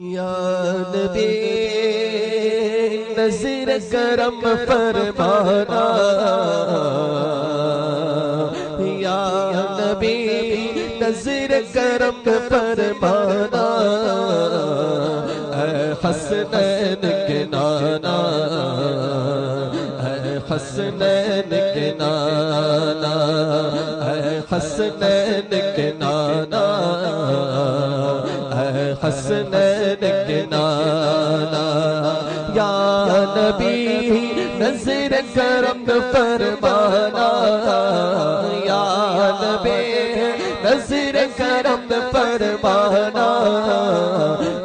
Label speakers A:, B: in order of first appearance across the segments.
A: या नबी नज़र करम फरमाना, या नबी नज़र करम फरमाना, ऐ हसनैन के नाना, ऐ हसनैन के नाना, ऐ हसनैन के नाना, हसनैन के नाना, या नबी नज़र करम फरमाना, या नबी नज़र करम फरमाना,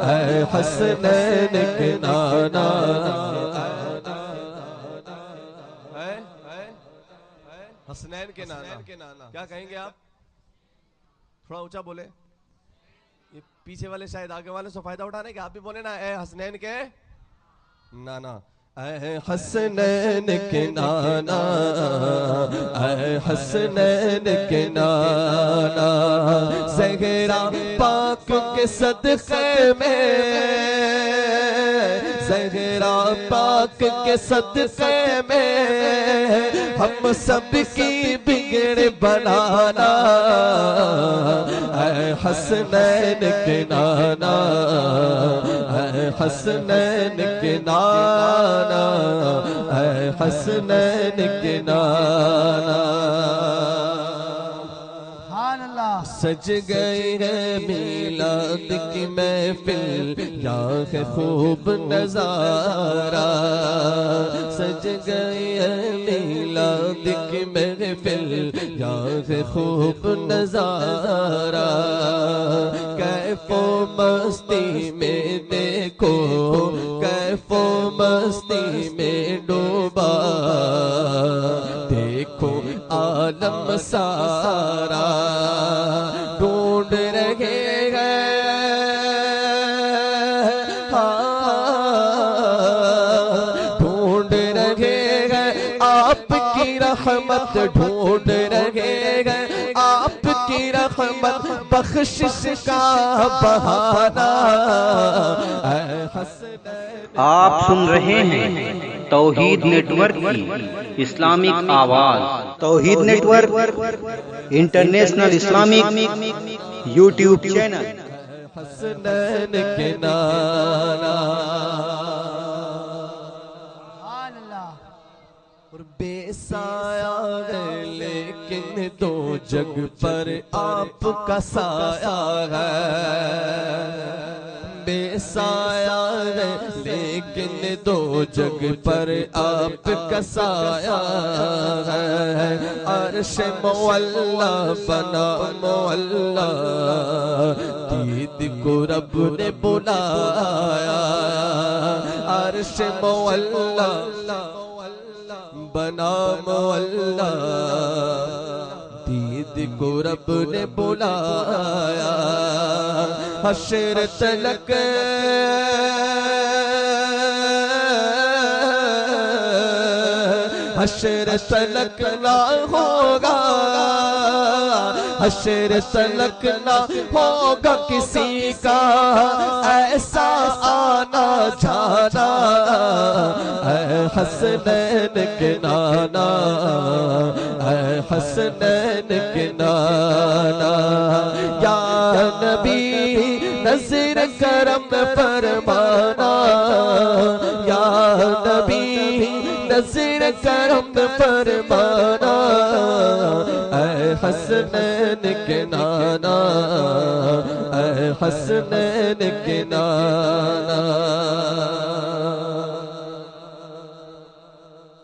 A: ऐ हसनैन के नाना। हसनैन के नाना क्या कहेंगे आप? थोड़ा ऊंचा बोले। ये पीछे वाले शायद आगे वाले से फायदा उठा रहे कि आप भी बोले ना, ए हसनैन के नाना, ए हसनैन के नाना, ए हसनैन के नाना, ज़हरा पाक के सदक़े में, ज़हरा पाक के सदक़े में हम सब की बिगड़ बनाना, ऐ हसनैन के नाना, ऐ हसनैन के नाना, ऐ हसनैन के नाना। सज गए हैं मिलाद की महफिल, या है खूब नजारा, सज गए हैं मिलाद की महफिल, या है खूब नजारा, कैफो मस्ती में देखो, कैफो मस्ती में डूबा, देखो आलम सारा, ढूंढ रहे हैं, ढूंढ रहे हैं आपकी रहमत, ढूंढ रहे हैं आपकी रहमत, बख्शिश का बहाना।
B: आप सुन रहे हैं तौहीद नेटवर्क की इस्लामिक आवाज। Tauheed network international Islamic YouTube channel.
A: Hasnain के नाना, और बेसाया है लेकिन दो जग पर आपका साया है, बेसाया है लेकिन दो जग पर आपका साया है, अर्श मुअल्ला बना मुअल्ला, दीद को रब ने बुलाया, अर्श मुअल्ला बना मुअल्ला, दीद को रब ने बुलाया, हश्र तलक हश्र तलक ना होगा, हश्र तलक ना होगा किसी का ऐसा आना जाना, ऐ हसनैन के नाना, ऐ हसनैन के नाना, या नबी नज़र करम फरमाना, या नबी नज़र करम फरमाना, ऐ हसनैन के नाना, ऐ हसनैन के नाना।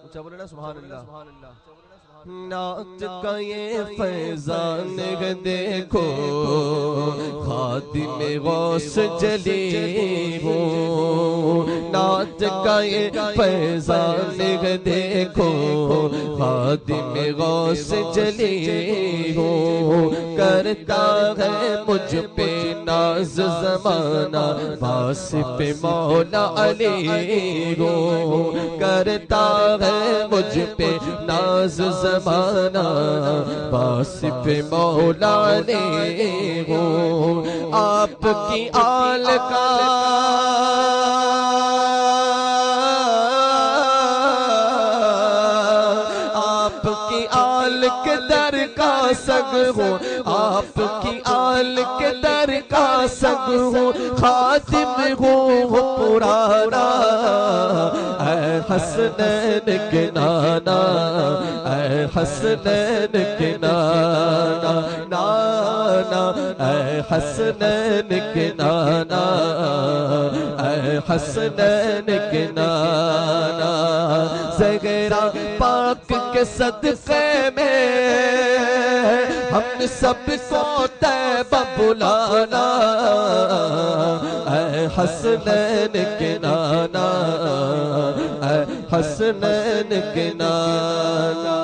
A: ऊंचा बोले ना सुभान अल्लाह। नात का ये फैजान देखो, खादिम गौस जली हो, नात का ये फैजान देखो, खादिम गौस जली हो, करता है मुझ पे नाज जमाना, वासिफ मौला अली हो, करता है मुझ पे नाज जमाना, वासिफ मौला ने हो, आपकी आल का के दर का संग हो, आपकी आल के दर का संग हो, खातिम हो पुराना ऐ हसनैन के नाना, ऐ हसनैन के नाना, नाना ऐ हसनैन के नाना, ऐ हसनैन के नाना। ज़हरा पाक के सदक़े में हम सबको तैबा बुलाना, ऐ हसनैन के नाना, ऐ हसनैन के नाना।